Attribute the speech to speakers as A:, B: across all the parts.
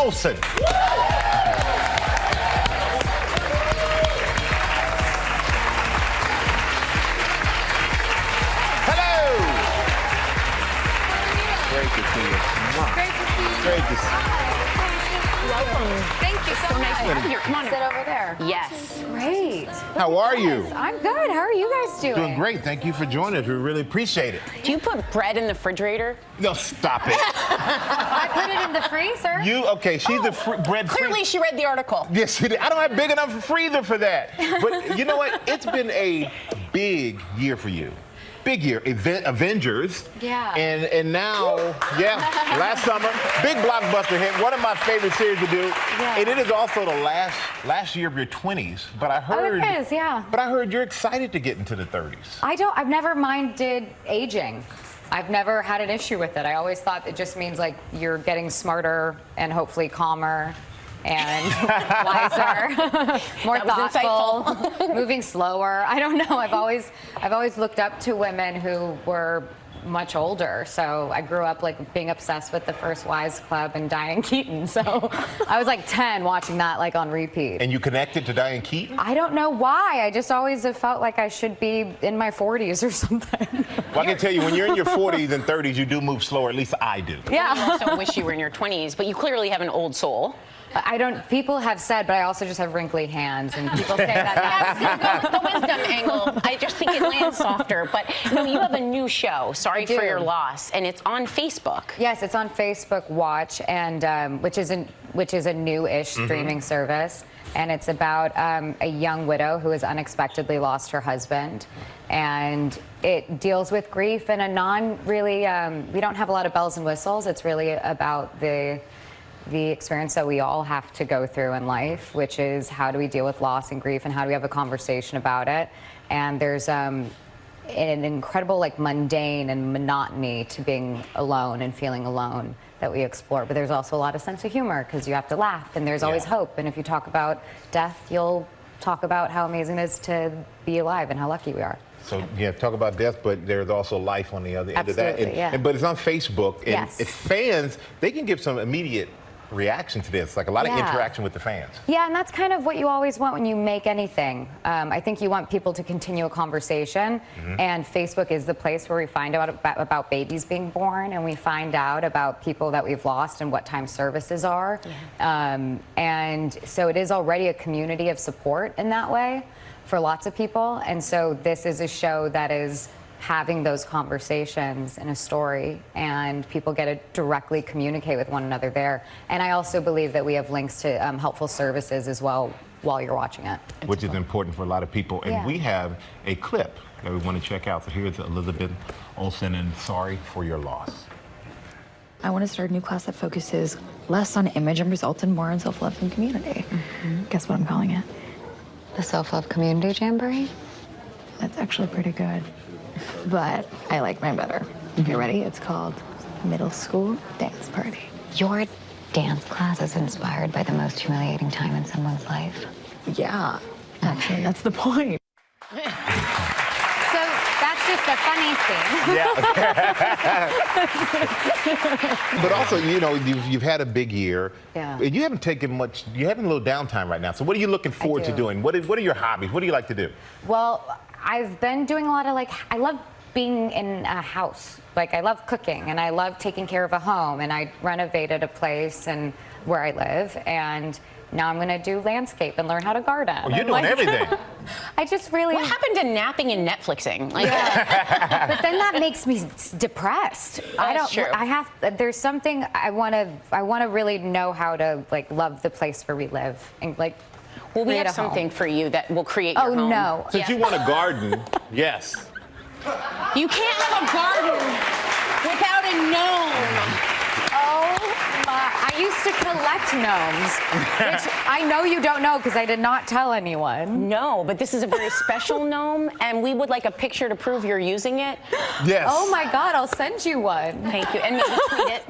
A: Olsen. Great to see you.
B: Great to see you.
A: Great to see you.
B: Thank you so much.
C: Here, come on.
B: Sit over there.
C: Yes.
B: Great.
A: How are you?
B: I'm good. How are you guys doing?
A: Doing great. Thank you for joining us. We really appreciate it.
C: Do you put bread in the refrigerator?
A: No, stop it.
B: I put it in the freezer.
A: Okay, she's the bread
C: Clearly, she read the article.
A: Yes, she did. I don't have big enough freezer for that. But you know what? It's been a big year for you. Big year. Avengers.
B: Yeah.
A: And now, last summer, big blockbuster hit. One of my favorite series to do.
B: Yeah.
A: And it is also the last year of your 20s. But I heard.
B: Oh, it is, yeah.
A: But I heard you're excited to get into the 30s.
B: I've never minded aging. I've never had an issue with it. I always thought it just means like you're getting smarter and hopefully calmer and wiser, more thoughtful, moving slower. I don't know. I've always looked up to women who were much older. So I grew up like being obsessed with the First Wives Club and Diane Keaton. So I was like 10 watching that like on repeat.
A: And you connected to Diane Keaton?
B: I don't know why. I just always have felt like I should be in my 40s or something.
A: Well, I can tell you, when you're in your 40s and 30s, you do move slower. At least I do.
B: Yeah.
C: You also wish you were in your 20s, but you clearly have an old soul.
B: People have said, but I also just have wrinkly hands, and people say that.
C: The wisdom angle, I just think it lands softer. But no, you have a new show, Sorry for Your Loss, and it's on Facebook.
B: Yes, it's on Facebook Watch, and which is a new-ish streaming service, and it's about a young widow who has unexpectedly lost her husband, and it deals with grief in a non-really. We don't have a lot of bells and whistles. It's really about the experience that we all have to go through in life, which is how do we deal with loss and grief, and how do we have a conversation about it. And there's an incredible like mundane and monotony to being alone and feeling alone that we explore. But there's also a lot of sense of humor because you have to laugh, and there's always hope. And if you talk about death, you'll talk about how amazing it is to be alive and how lucky we are.
A: So, talk about death, but there's also life on the other end of that. But it's on Facebook, and if fans, they can give some immediate reaction to this, like a lot of interaction with the fans.
B: Yeah, and that's kind of what you always want when you make anything. I think you want people to continue a conversation, and Facebook is the place where we find out about babies being born, and we find out about people that we've lost and what time services are. And so it is already a community of support in that way for lots of people, and so this is a show that is having those conversations in a story, and people get to directly communicate with one another there. And I also believe that we have links to helpful services as well while you're watching it.
A: Which is important for a lot of people. And we have a clip that we want to check out. So here's Elizabeth Olsen and Sorry for Your Loss.
D: I want to start a new class that focuses less on image and results and more on self-love and community. Guess what I'm calling it?
E: The Self-Love Community Jamboree?
D: That's actually pretty good. But I like mine better. If you're ready, it's called Middle School Dance Party.
E: Your dance class is inspired by the most humiliating time in someone's life.
D: Yeah, actually, that's the point.
B: So that's just a funny scene.
A: But also, you've had a big year. And you haven't taken much, you're having a little downtime right now. So what are you looking forward to doing? What are your hobbies? What do you like to do?
B: Well, I've been doing a lot of I love being in a house. Like I love cooking, and I love taking care of a home, and I renovated a place and where I live, and now I'm gonna do landscape and learn how to garden.
A: Well, you're doing everything.
B: I just really.
C: What happened to napping and Netflixing?
B: But then that makes me depressed.
C: True.
B: There's something I wanna really know how to love the place where we live and
C: Well, we have something for you that will create your home.
B: Oh, no.
A: Since you want a garden, yes.
C: You can't have a garden without a gnome.
B: I used to collect gnomes, which I know you don't know because I did not tell anyone.
C: No, but this is a very special gnome, and we would like a picture to prove you're using it.
A: Yes.
B: Oh my God, I'll send you one.
C: Thank you, and maybe tweet it.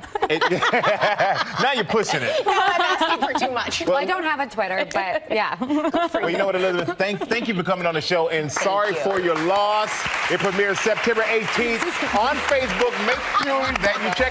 A: Now you're pushing it.
C: No, I'm asking for too much.
B: Well, I don't have a Twitter, but yeah.
A: Well, you know what, Elizabeth? Thank you for coming on the show, and Sorry for Your Loss. It premieres September 18th on Facebook. Make sure that you check it out.